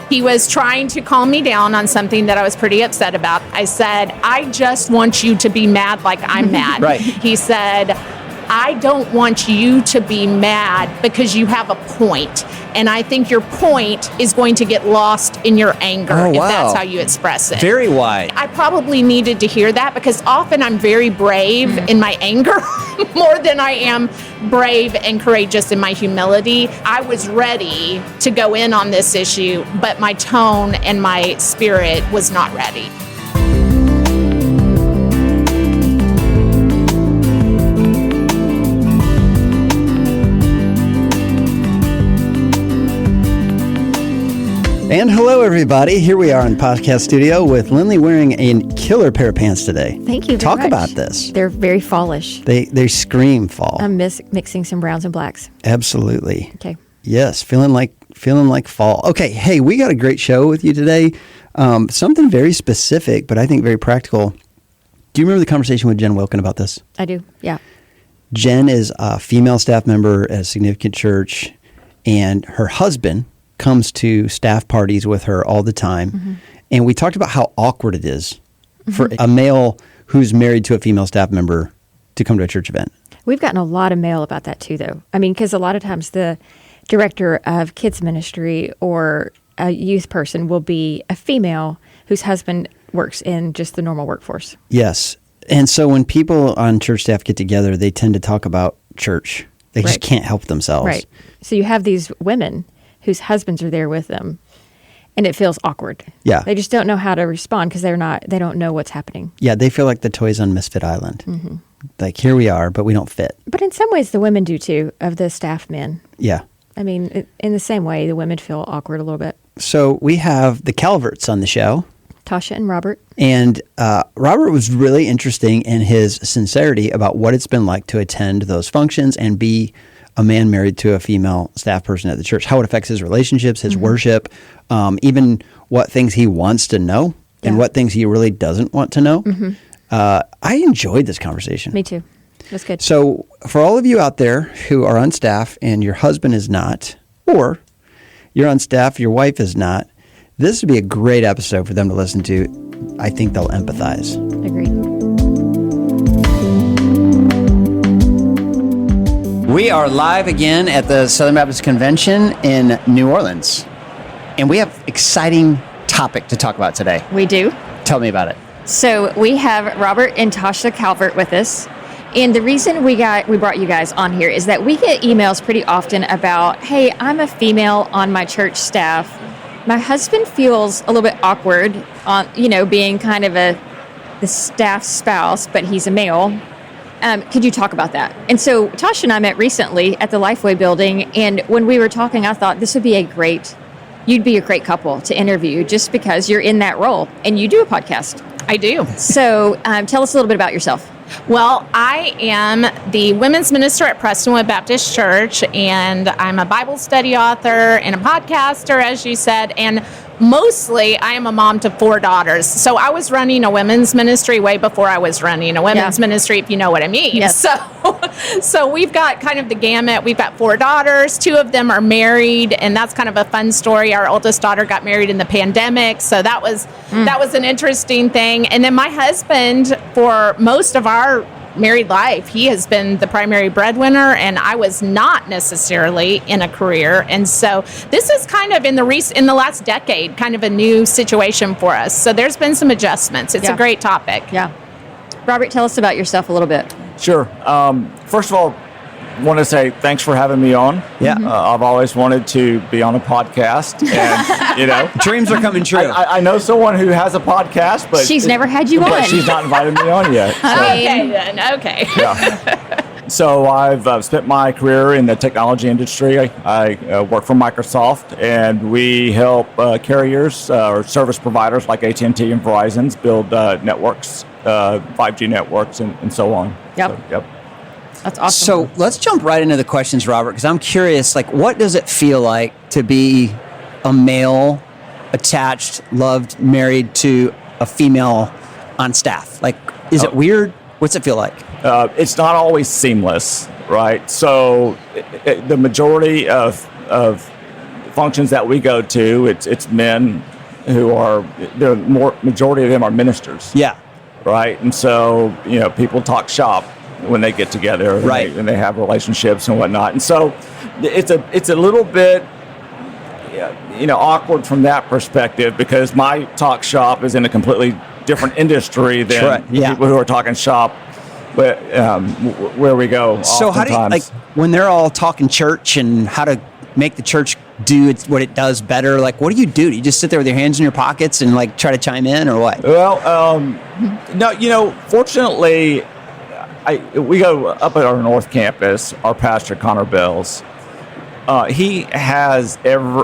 He was trying to calm me down on something that I was pretty upset about. I said, I just want you to be mad like I'm mad. Right. He said, I don't want you to be mad because you have a point. And I think your point is going to get lost in your anger if that's how you express it. Very wide. I probably needed to hear that because often I'm very brave in my anger more than I am brave and courageous in my humility. I was ready to go in on this issue, but my tone and my spirit was not ready. And hello, everybody. Here we are in the podcast studio with Lynley wearing a killer pair of pants today. Thank you very Talk much. about this. They're very fallish. They scream fall. I'm mixing some browns and blacks. Absolutely. Okay. Yes, feeling like fall. Okay, hey, we got a great show with you today. Something very specific, but I think very practical. Do you remember the conversation with Jen Wilkin about this? I do, yeah. Jen is a female staff member at a significant church, and her husband comes to staff parties with her all the time. Mm-hmm. And we talked about how awkward it is for a male who's married to a female staff member to come to a church event. We've gotten a lot of mail about that too, though. I mean, because a lot of times the director of kids ministry or a youth person will be a female whose husband works in just the normal workforce. Yes. And so when people on church staff get together, they tend to talk about church. They just can't help themselves. Right. So you have these women whose husbands are there with them, and it feels awkward. Yeah. They just don't know how to respond because they don't know what's happening. Yeah, they feel like the toys on Misfit Island. Mm-hmm. Like, here we are, but we don't fit. But in some ways, the women do too, of the staff men. Yeah. I mean, in the same way, the women feel awkward a little bit. So we have the Calverts on the show. Tasha and Robert. And Robert was really interesting in his sincerity about what it's been like to attend those functions and be a man married to a female staff person at the church, how it affects his relationships, his worship, even what things he wants to know and what things he really doesn't want to know. Mm-hmm. I enjoyed this conversation. Me too. That's good. So for all of you out there who are on staff and your husband is not, or you're on staff, your wife is not, this would be a great episode for them to listen to. I think they'll empathize. Agreed. We are live again at the Southern Baptist Convention in New Orleans. And we have exciting topic to talk about today. We do. Tell me about it. So we have Robert and Tasha Calvert with us. And the reason we brought you guys on here is that we get emails pretty often about, hey, I'm a female on my church staff. My husband feels a little bit awkward on, being kind of the staff spouse, but he's a male. Could you talk about that? And so Tasha and I met recently at the Lifeway building, and when we were talking, I thought you'd be a great couple to interview just because you're in that role, and you do a podcast. I do. So tell us a little bit about yourself. Well, I am the women's minister at Prestonwood Baptist Church, and I'm a Bible study author and a podcaster, as you said, and mostly I am a mom to 4 daughters. So I was running a women's ministry way before I was running a women's ministry, if you know what I mean. Yes. So we've got kind of the gamut. We've got 4 daughters. 2 of them are married, and that's kind of a fun story. Our oldest daughter got married in the pandemic, so that was an interesting thing. And then my husband, for most of our married life, he has been the primary breadwinner, and I was not necessarily in a career. And so this is kind of in the last decade, kind of a new situation for us. So there's been some adjustments. It's a great topic. Yeah. Robert, tell us about yourself a little bit. Sure. First of all, I want to say thanks for having me on. Yeah. I've always wanted to be on a podcast, and Dreams are coming true. I know someone who has a podcast, but she's never had you on. But she's not invited me on yet. So. Okay, then. Okay. Yeah. So I've spent my career in the technology industry. I work for Microsoft, and we help carriers or service providers like AT&T and Verizon build networks, 5G networks, and so on. Yep. So, yep. That's awesome. So let's jump right into the questions, Robert, because I'm curious, what does it feel like to be a male, attached, loved, married to a female on staff? Is it weird? What's it feel like? It's not always seamless, right? So the majority of functions that we go to, it's men who are, majority of them are ministers. Yeah. Right. And so, people talk shop when they get together, right, and they have relationships and whatnot. And so it's a little bit, awkward from that perspective, because my talk shop is in a completely different industry than people who are talking shop, but where we go. So how do you, like, when they're all talking church and how to make the church do what it does better, like, what do you do? Do you just sit there with your hands in your pockets and like try to chime in, or what? Well, no, fortunately, we go up at our North Campus. Our pastor, Connor Bells, he has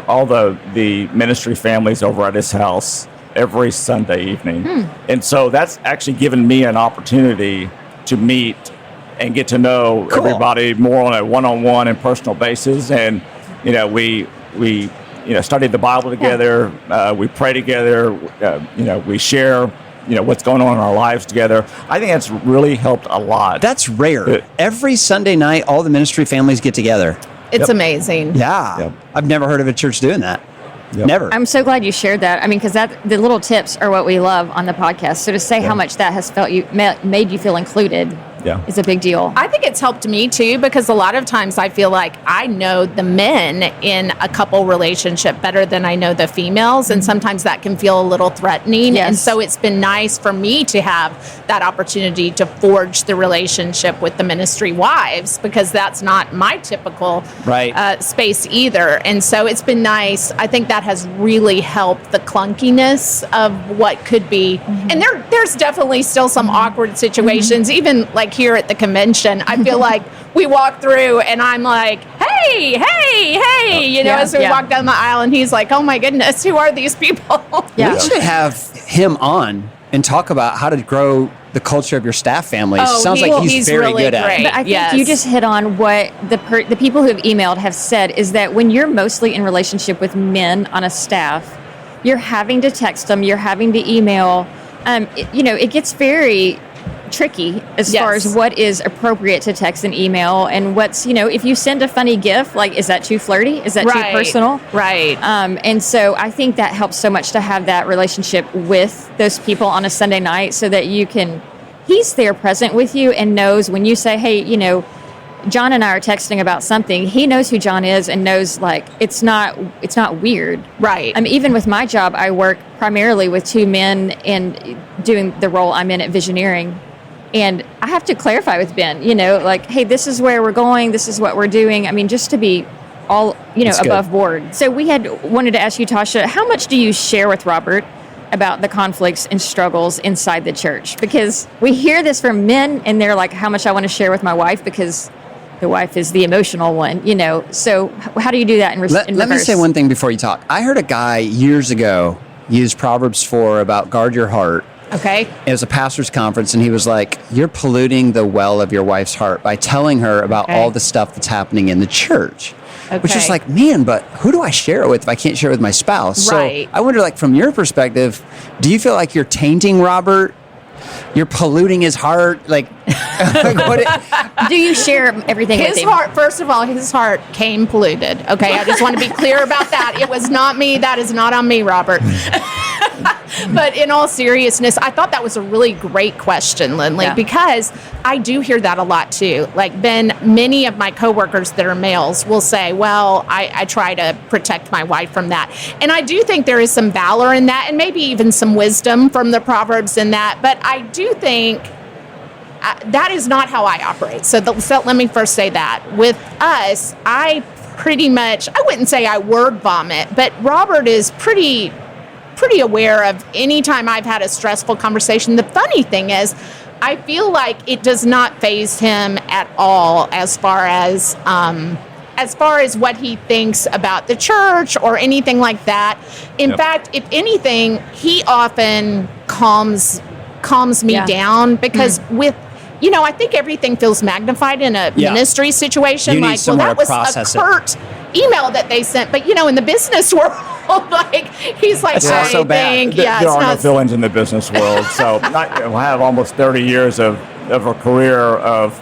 all the ministry families over at his house every Sunday evening. And so that's actually given me an opportunity to meet and get to know everybody more on a one-on-one and personal basis. And, we study the Bible together. We pray together. We share what's going on in our lives together. I think that's really helped a lot. That's rare. Every Sunday night, all the ministry families get together. It's amazing. Yeah. Yep. I've never heard of a church doing that. Yep. Never. I'm so glad you shared that. I mean, because the little tips are what we love on the podcast. So to say how much that has made you feel included is a big deal. I think it's helped me too, because a lot of times I feel like I know the men in a couple relationship better than I know the females, and sometimes that can feel a little threatening. Yes. And so it's been nice for me to have that opportunity to forge the relationship with the ministry wives, because that's not my typical space either. And so it's been nice. I think that has really helped the clunkiness of what could be. And there's definitely still some awkward situations, even like here at the convention. I feel like we walk through and I'm like, hey, as we walk down the aisle, and he's like, oh my goodness, who are these people? We should have him on and talk about how to grow the culture of your staff families. Sounds like he's very really good at it. But I think you just hit on what the people who have emailed have said, is that when you're mostly in relationship with men on a staff, you're having to text them, you're having to email. It gets very tricky as far as what is appropriate to text and email, and what's, if you send a funny GIF, like, is that too flirty? Is that too personal? Right. And so I think that helps so much to have that relationship with those people on a Sunday night, so that he's there present with you and knows when you say, hey, John and I are texting about something, he knows who John is and knows, like, it's not weird. Right. Even with my job, I work primarily with two men and doing the role I'm in at Visioneering. And I have to clarify with Ben, like, hey, this is where we're going, this is what we're doing. I mean, just to be all, above board. So we wanted to ask you, Tasha, how much do you share with Robert about the conflicts and struggles inside the church? Because we hear this from men, and they're like, how much I want to share with my wife, because the wife is the emotional one, So how do you do that in reverse? Let me say one thing before you talk. I heard a guy years ago use Proverbs 4 about guard your heart. Okay. It was a pastor's conference, and he was like, you're polluting the well of your wife's heart by telling her about all the stuff that's happening in the church. Okay. Which is like, man, but who do I share it with if I can't share it with my spouse? Right. So I wonder, like, from your perspective, do you feel like you're tainting Robert? You're polluting his heart? Like do you share everything with him? His heart, first of all, his heart came polluted. Okay, I just want to be clear about that. It was not me. That is not on me, Robert. But in all seriousness, I thought that was a really great question, Lynley, because I do hear that a lot too. Like, Ben, many of my coworkers that are males will say, well, I try to protect my wife from that. And I do think there is some valor in that, and maybe even some wisdom from the Proverbs in that. But I do think that is not how I operate. So let me first say that. With us, I pretty much, I wouldn't say I word vomit, but Robert is pretty aware of any time I've had a stressful conversation. The funny thing is, I feel like it does not faze him at all as far as what he thinks about the church or anything like that. In fact, if anything, he often calms me down, because with, I think everything feels magnified in a ministry situation. You need that was a curt email that they sent. But, in the business world, like, he's like, I so think, there are no villains in the business world. So I have almost 30 years of a career of,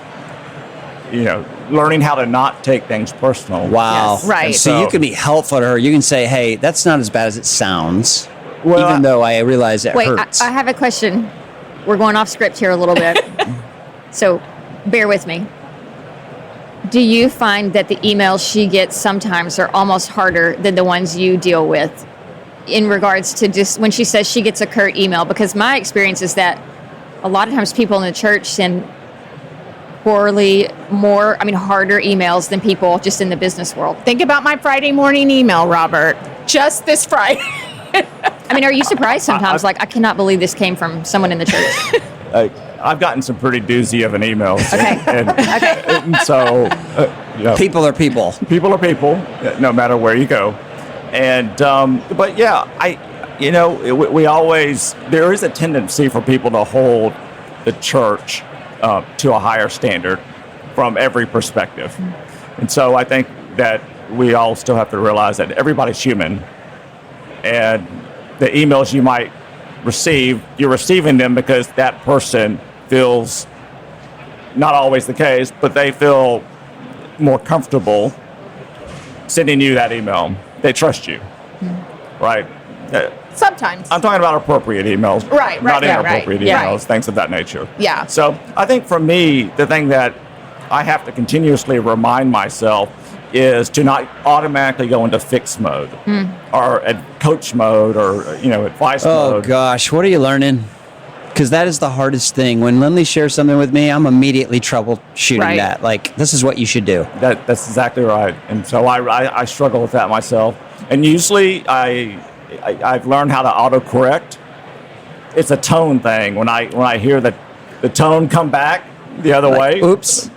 learning how to not take things personal. Wow. Yes, right. And so you can be helpful to her. You can say, hey, that's not as bad as it sounds, Well, even though I realize it Wait, hurts. I have a question. We're going off script here a little bit. So bear with me. Do you find that the emails she gets sometimes are almost harder than the ones you deal with in regards to just when she says she gets a curt email? Because my experience is that a lot of times people in the church send harder emails than people just in the business world. Think about my Friday morning email, Robert. Just this Friday. I mean, are you surprised sometimes? Like, I cannot believe this came from someone in the church. I've gotten some pretty doozy of an emails. Okay. And so, People are people. people are people, no matter where you go. And, but yeah, we always, there is a tendency for people to hold the church to a higher standard from every perspective. And so I think that we all still have to realize that everybody's human. And the emails you might receive, you're receiving them because that person feels, not always the case, but they feel more comfortable sending you that email. They trust you, right? Sometimes. I'm talking about appropriate emails, Right, not yeah, inappropriate right, yeah. emails, things of that nature. Yeah. So I think for me, the thing that I have to continuously remind myself is to not automatically go into fix mode or coach mode or advice Oh, mode. gosh. What are you learning? Because that is the hardest thing. When Lynley shares something with me, I'm immediately troubleshooting Right. that. Like, this is what you should do. That's exactly right. And so I struggle with that myself. And usually I've learned how to autocorrect. It's a tone thing. When I hear the tone come back the other way. Oops.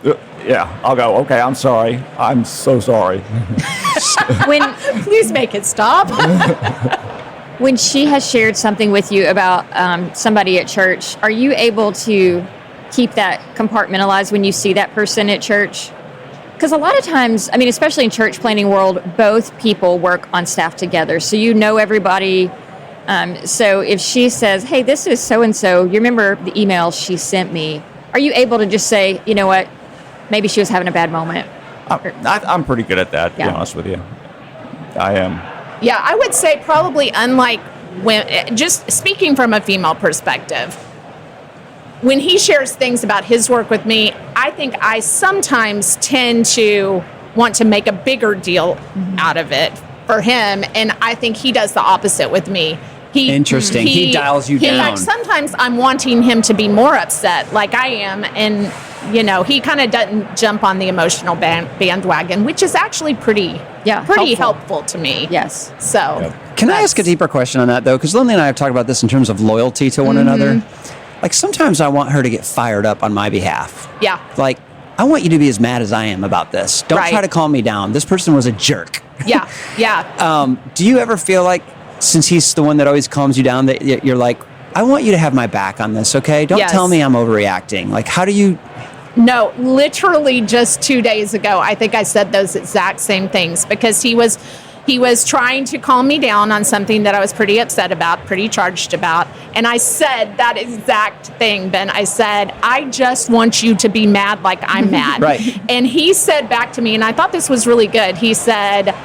Yeah, I'll go, okay, I'm sorry. I'm so sorry. When Please make it stop. when she has shared something with you about somebody at church, are you able to keep that compartmentalized when you see that person at church? Because a lot of times, I mean, especially in church planning world, both people work on staff together. So you know everybody. So if she says, hey, this is so-and-so, you remember the email she sent me, are you able to just say, you know what, maybe she was having a bad moment? I'm pretty good at that, to be Yeah. honest with you. I am. Yeah, I would say probably unlike when, just speaking from a female perspective, when he shares things about his work with me, I think I sometimes tend to want to make a bigger deal out of it for him, and I think he does the opposite with me. Interesting. He dials you In down. fact, sometimes I'm wanting him to be more upset, like I am, and he kind of doesn't jump on the emotional bandwagon, which is actually pretty helpful to me. Yes. So, Can I ask a deeper question on that, though? Because Lynley and I have talked about this in terms of loyalty to one another. Like, sometimes I want her to get fired up on my behalf. yeah, Like, I want you to be as mad as I am about this. Don't Right. try to calm me down. This person was a jerk. yeah. Do you ever feel like, since he's the one that always calms you down, that you're like, I want you to have my back on this, okay? Don't Yes. tell me I'm overreacting. Like, how do you... No, literally just 2 days ago, I think I said those exact same things because he was trying to calm me down on something that I was pretty upset about, pretty charged about. And I said that exact thing, Ben. I said, I just want you to be mad like I'm mad. Right. And he said back to me, and I thought this was really good. He said,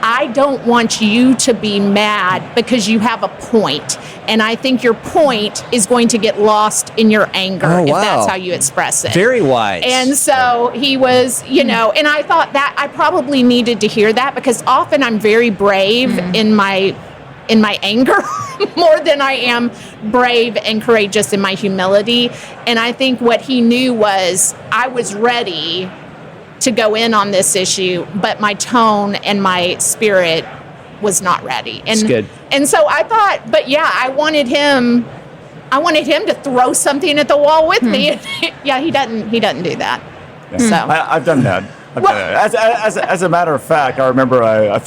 I don't want you to be mad because you have a point. And I think your point is going to get lost in your anger if wow. that's how you express it. Very wise. And so he was, and I thought that I probably needed to hear that because often I'm very brave in my anger more than I am brave and courageous in my humility. And I think what he knew was I was ready to go in on this issue, but my tone and my spirit was not ready. And That's good. And so I thought, but yeah, I wanted him to throw something at the wall with me. Yeah, he doesn't do that. Yeah. So I've done that. As a matter of fact, I remember a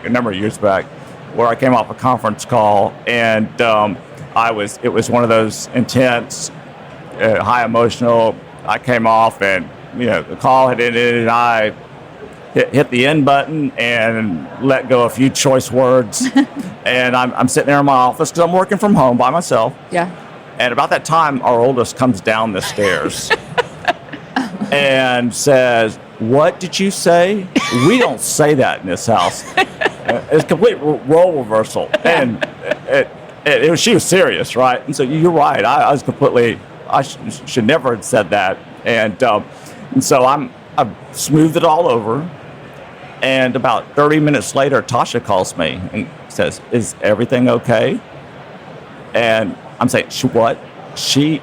number of years back, where I came off a conference call, and it was one of those intense, high emotional. I came off, and the call had ended, and I hit the end button and let go a few choice words. And I'm sitting there in my office because I'm working from home by myself. Yeah. And about that time, our oldest comes down the stairs and says, what did you say? We don't say that in this house. It's a complete role reversal. And she was serious, right? And so you're right. I was completely, should never have said that. And so I've smoothed it all over. And about 30 minutes later, Tasha calls me and says, "Is everything okay?" And I'm saying, "What?" She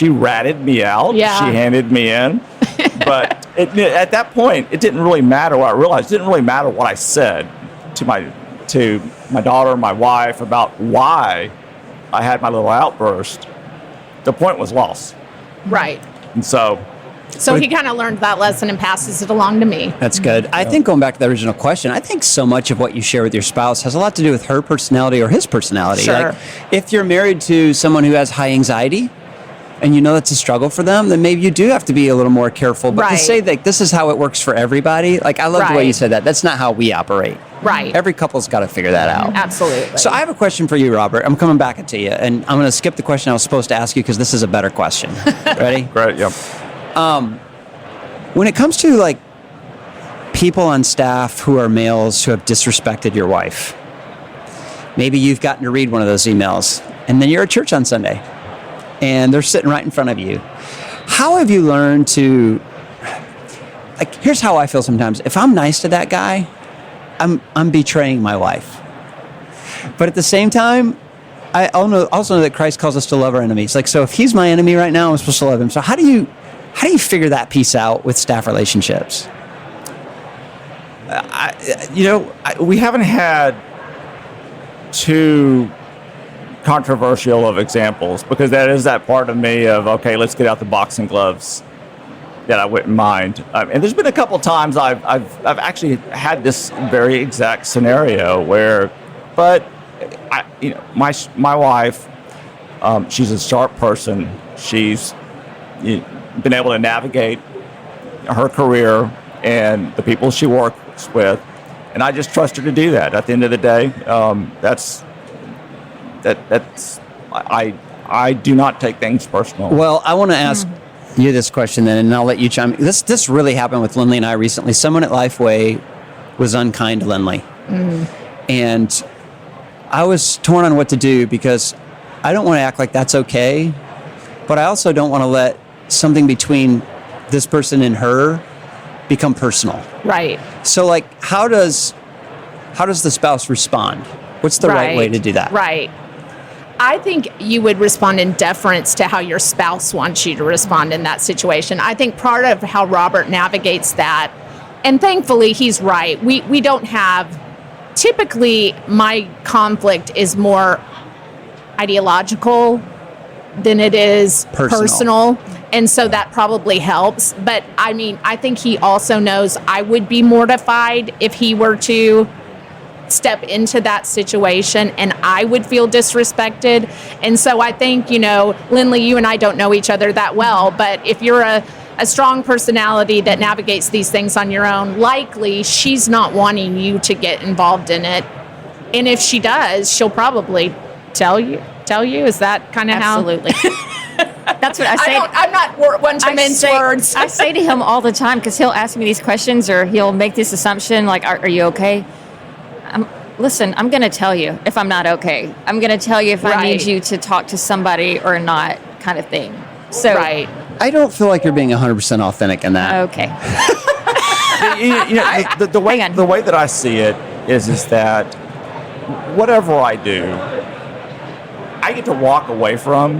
ratted me out. Yeah. She handed me in. But at that point, it didn't really matter what I realized. It didn't really matter what I said to my daughter, my wife, about why I had my little outburst. The point was lost. Right. And so he kind of learned that lesson and passes it along to me. That's good. I think going back to the original question, I think so much of what you share with your spouse has a lot to do with her personality or his personality. Sure. Like, if you're married to someone who has high anxiety and you know that's a struggle for them, then maybe you do have to be a little more careful. But to Right. say that this is how it works for everybody, like, I love the way you Right. said that. That's not how we operate. Right. Every couple's got to figure that out. Absolutely. So I have a question for you, Robert. I'm coming back to you, and I'm going to skip the question I was supposed to ask you because this is a better question. Ready? great, yeah. When it comes to, like, people on staff who are males who have disrespected your wife, maybe you've gotten to read one of those emails, and then you're at church on Sunday, and they're sitting right in front of you. How have you learned to, like, here's how I feel sometimes. If I'm nice to that guy, I'm betraying my wife. But at the same time, I also know that Christ calls us to love our enemies. Like, so if he's my enemy right now, I'm supposed to love him. So how do you figure that piece out with staff relationships? We haven't had too controversial of examples, because that is that part of me of, okay, let's get out the boxing gloves that I wouldn't mind. And there's been a couple times I've actually had this very exact scenario where, but my wife, she's a sharp person. She's been able to navigate her career and the people she works with, and I just trust her to do that. At the end of the day, I do not take things personal. Well, I want to ask you this question then, and I'll let you chime in. This really happened with Lynley and I recently. Someone at Lifeway was unkind to Lynley. And I was torn on what to do, because I don't want to act like that's okay, but I also don't want to let something between this person and her become personal. Right. So, like, how does the spouse respond? What's the right way to do that? Right. I think you would respond in deference to how your spouse wants you to respond in that situation. I think part of how Robert navigates that, and thankfully he's right, we don't have, typically my conflict is more ideological than it is personal. And so that probably helps. But I mean, I think he also knows I would be mortified if he were to step into that situation and I would feel disrespected. And so I think, Lynley, you and I don't know each other that well, but if you're a strong personality that navigates these things on your own, likely she's not wanting you to get involved in it. And if she does, she'll probably tell you. Is that kind of how? Absolutely. That's what I say. I'm not one to mince words. I say to him all the time, because he'll ask me these questions or he'll make this assumption, like, are you okay? Listen, I'm going to tell you if I'm not okay. I'm going to tell you if I need you to talk to somebody or not, kind of thing. So, right. I don't feel like you're being 100% authentic in that. Okay. The way that I see it is that whatever I do, I get to walk away from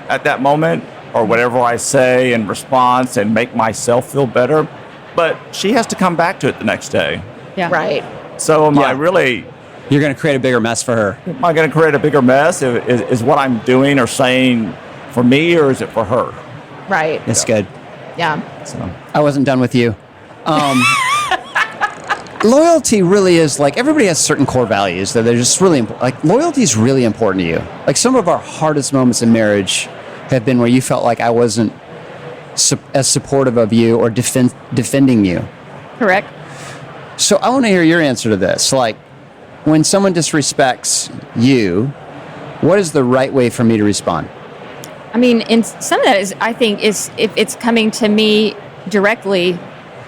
at that moment, or whatever I say in response, and make myself feel better. But she has to come back to it the next day. Yeah. Right. So am I really? You're going to create a bigger mess for her. Am I going to create a bigger mess? Is what I'm doing or saying for me, or is it for her? Right. It's good. Yeah. So I wasn't done with you. Loyalty really is, like, everybody has certain core values that they're just really important. Like, loyalty is really important to you. Like, some of our hardest moments in marriage have been where you felt like I wasn't as supportive of you or defending you. Correct. So I want to hear your answer to this. Like, when someone disrespects you, what is the right way for me to respond? I mean, and some of that is, I think, is if it's coming to me directly,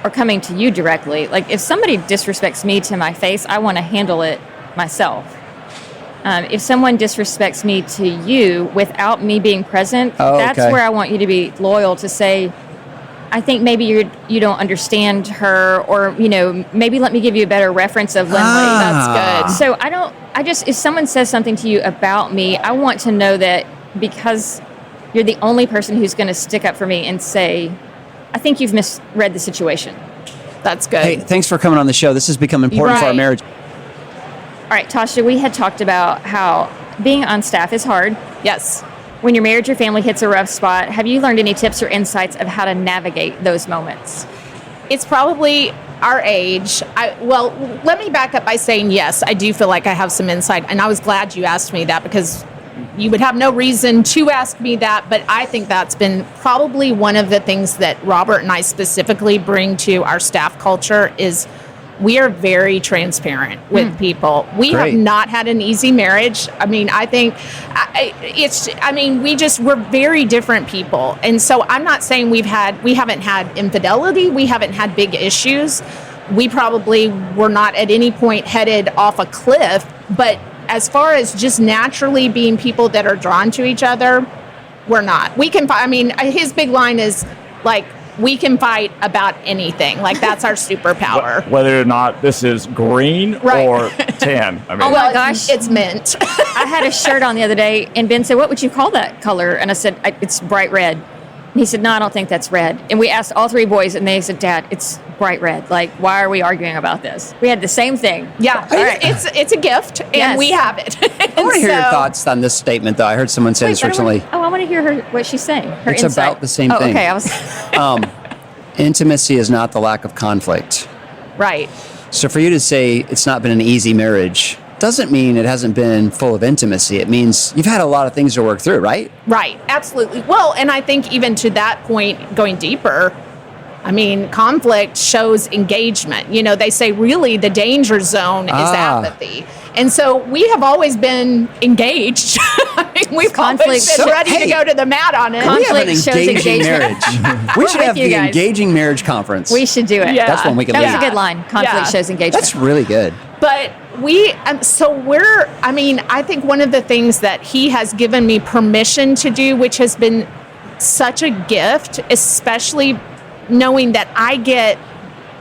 or coming to you directly. Like if somebody disrespects me to my face, I want to handle it myself. If someone disrespects me to you without me being present, that's where I want you to be loyal to say, I think maybe you don't understand her, or, maybe let me give you a better reference of Lynley. That's good. So if someone says something to you about me, I want to know that because you're the only person who's going to stick up for me and say, I think you've misread the situation. That's good. Hey, thanks for coming on the show. This has become important for our marriage. All right, Tasha, we had talked about how being on staff is hard. Yes. When your marriage or family hits a rough spot, have you learned any tips or insights of how to navigate those moments? It's probably our age. Let me back up by saying, yes, I do feel like I have some insight. And I was glad you asked me that, because you would have no reason to ask me that. But I think that's been probably one of the things that Robert and I specifically bring to our staff culture is we are very transparent with people. We have not had an easy marriage. I mean, I think we're very different people. And so I'm not saying we haven't had infidelity. We haven't had big issues. We probably were not at any point headed off a cliff. But as far as just naturally being people that are drawn to each other, we're not. We can, his big line is like, we can fight about anything. Like, that's our superpower. Whether or not this is green or tan. Oh my gosh. It's mint. I had a shirt on the other day, and Ben said, what would you call that color? And I said, it's bright red. And he said, no, I don't think that's red. And we asked all three boys, and they said, Dad, it's bright red. Like, why are we arguing about this? We had the same thing. Yeah. All right. It's a gift, and we have it. I want to hear your thoughts on this statement, though. I heard someone say this recently. I want to hear what she's saying. Her It's insight. about the same thing. Okay. Intimacy is not the lack of conflict. Right. So for you to say it's not been an easy marriage doesn't mean it hasn't been full of intimacy. It means you've had a lot of things to work through, right? Right. Absolutely. Well, and I think even to that point, going deeper, conflict shows engagement. They say really the danger zone is apathy. And so we have always been engaged. We've always been ready to go to the mat on it. We have an engaging marriage. We should have the engaging marriage conference. We should do it. Yeah. That's one we can That lead. was a good line. Conflict shows engagement. That's really good. But I think one of the things that he has given me permission to do, which has been such a gift, especially knowing that I get,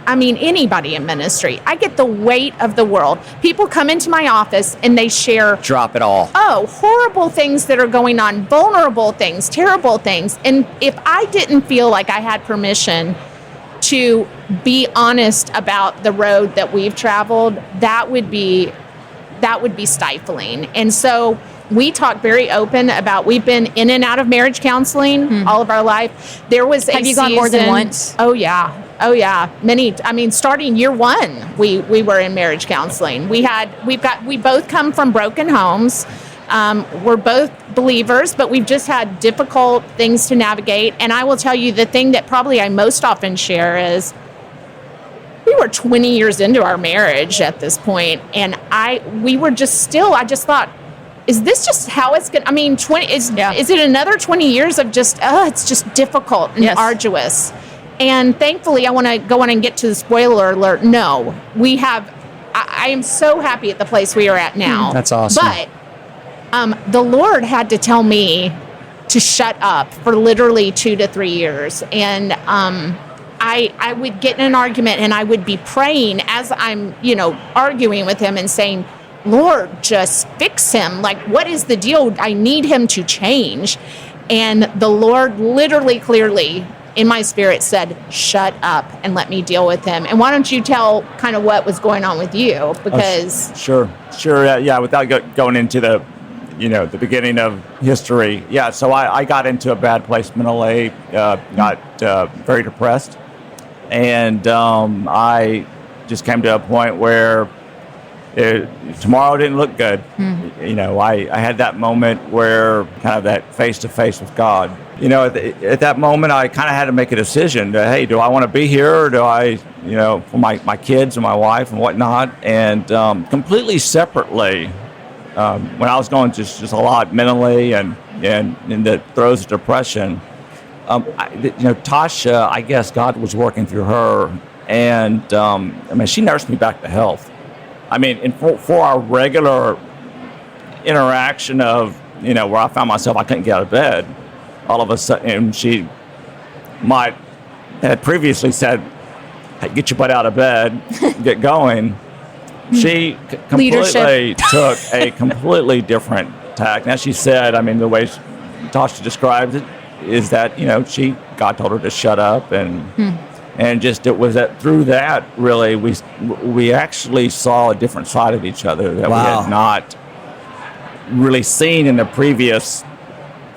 anybody in ministry, I get the weight of the world. People come into my office and they share. Drop it all. Oh, horrible things that are going on, vulnerable things, terrible things. And if I didn't feel like I had permission to be honest about the road that we've traveled, that would be stifling. And so we talk very open about, we've been in and out of marriage counseling all of our life. There was Have you gone more than once? Oh yeah. Many, starting year one, we were in marriage counseling. We both come from broken homes. We're both believers, but we've just had difficult things to navigate. And I will tell you, the thing that probably I most often share is we were 20 years into our marriage at this point, and I just thought, is this just how it's going to, is it another 20 years of just, it's just difficult and arduous. And thankfully, I want to go on and get to the spoiler alert. No, we have, I am so happy at the place we are at now. That's awesome. But the Lord had to tell me to shut up for literally 2 to 3 years. And I would get in an argument and I would be praying as I'm, arguing with him and saying, Lord, just fix him. Like, what is the deal? I need him to change. And the Lord literally, clearly, in my spirit said, shut up and let me deal with him. And why don't you tell kind of what was going on with you? Because Sure. Yeah, without going into the beginning of history. Yeah, so I got into a bad place mentally, got very depressed. And I just came to a point where tomorrow didn't look good. I had that moment where kind of that face-to-face with God. At that moment, I kind of had to make a decision. Hey, do I want to be here, or do I, for my kids and my wife and whatnot? And completely separately, when I was going just a lot mentally and in the throes of depression, Tasha, I guess God was working through her And she nursed me back to health. I mean, and for our regular interaction of, where I found myself, I couldn't get out of bed. All of a sudden, and she had previously said, hey, get your butt out of bed, get going. She completely took a completely different tack. Now, she said, the way Tasha described it is that, God told her to shut up, and just it was that through that, really, we actually saw a different side of each other that we had not really seen in the previous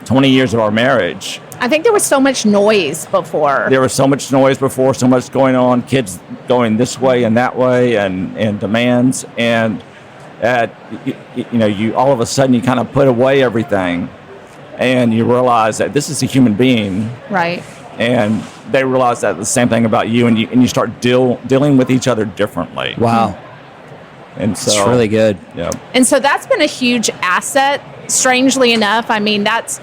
20 years of our marriage. I think there was so much noise before. So much going on, kids going this way and that way, and demands. And you all of a sudden you kind of put away everything, and you realize that this is a human being, right? And they realize that the same thing about you, and you start dealing with each other differently. Wow. And so it's really good. Yeah. And so that's been a huge asset. Strangely enough, that's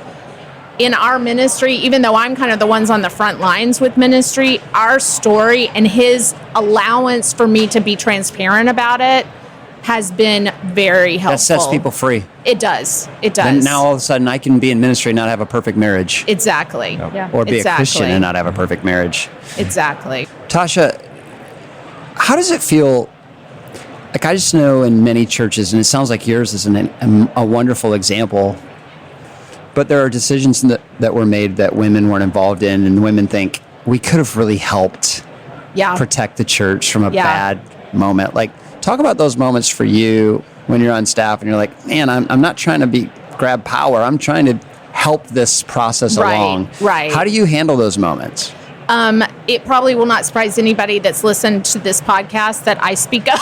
in our ministry, even though I'm kind of the ones on the front lines with ministry, our story and his allowance for me to be transparent about it has been very helpful. That sets people free. It does. And now all of a sudden I can be in ministry and not have a perfect marriage. Exactly. Yeah. Or be a Christian and not have a perfect marriage. Exactly. Tasha, how does it feel? Like, I just know in many churches, and it sounds like yours is a wonderful example, but there are decisions that were made that women weren't involved in, and women think, we could have really helped protect the church from a bad moment. Like, talk about those moments for you when you're on staff and you're like, man, I'm not trying to grab power. I'm trying to help this process along. Right. How do you handle those moments? It probably will not surprise anybody that's listened to this podcast that I speak up.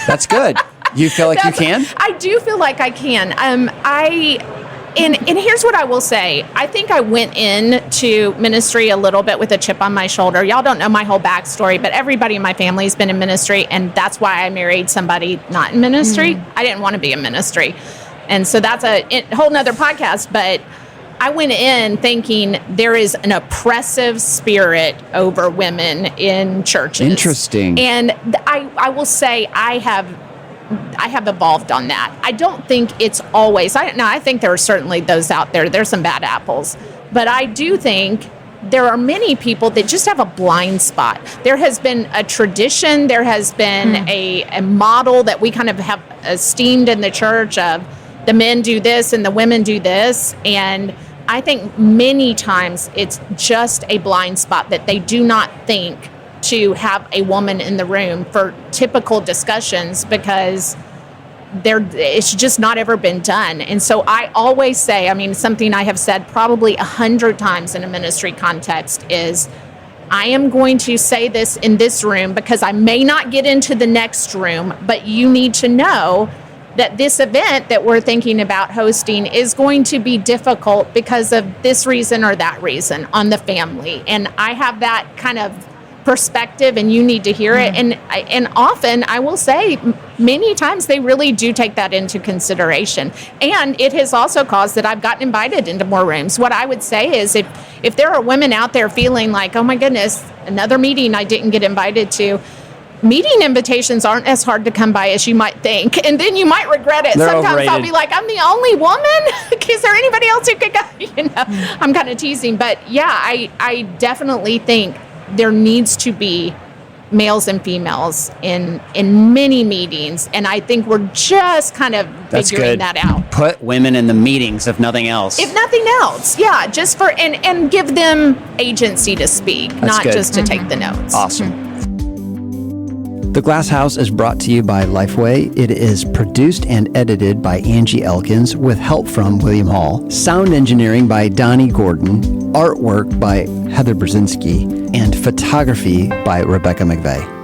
That's good. You feel like you can? I do feel like I can. And here's what I will say. I think I went into ministry a little bit with a chip on my shoulder. Y'all don't know my whole backstory, but everybody in my family has been in ministry, and that's why I married somebody not in ministry. I didn't want to be in ministry. And so that's a whole nother podcast, but I went in thinking there is an oppressive spirit over women in churches. Interesting. And I will say I have evolved on that. I don't think it's always. I think there are certainly those out there. There's some bad apples. But I do think there are many people that just have a blind spot. There has been a tradition. There has been a model that we kind of have esteemed in the church of the men do this and the women do this. And I think many times it's just a blind spot that they do not think to have a woman in the room for typical discussions because it's just not ever been done. And so I always say, something I have said probably 100 times in a ministry context is, I am going to say this in this room because I may not get into the next room, but you need to know that this event that we're thinking about hosting is going to be difficult because of this reason or that reason on the family. And I have that kind of perspective, and you need to hear it. And often, I will say, many times they really do take that into consideration. And it has also caused that I've gotten invited into more rooms. What I would say is if there are women out there feeling like, oh my goodness, another meeting I didn't get invited to, meeting invitations aren't as hard to come by as you might think. And then you might regret it. They're Sometimes overrated. I'll be like, I'm the only woman? Is there anybody else who could go? I'm kind of teasing. But yeah, I definitely think there needs to be males and females in many meetings. And I think we're just kind of figuring that out. Put women in the meetings, if nothing else. If nothing else, yeah, just for, and give them agency to speak, not good. just to take the notes. Awesome. The Glass House is brought to you by Lifeway. It is produced and edited by Angie Elkins with help from William Hall. Sound engineering by Donnie Gordon. Artwork by Heather Brzezinski. And photography by Rebecca McVeigh.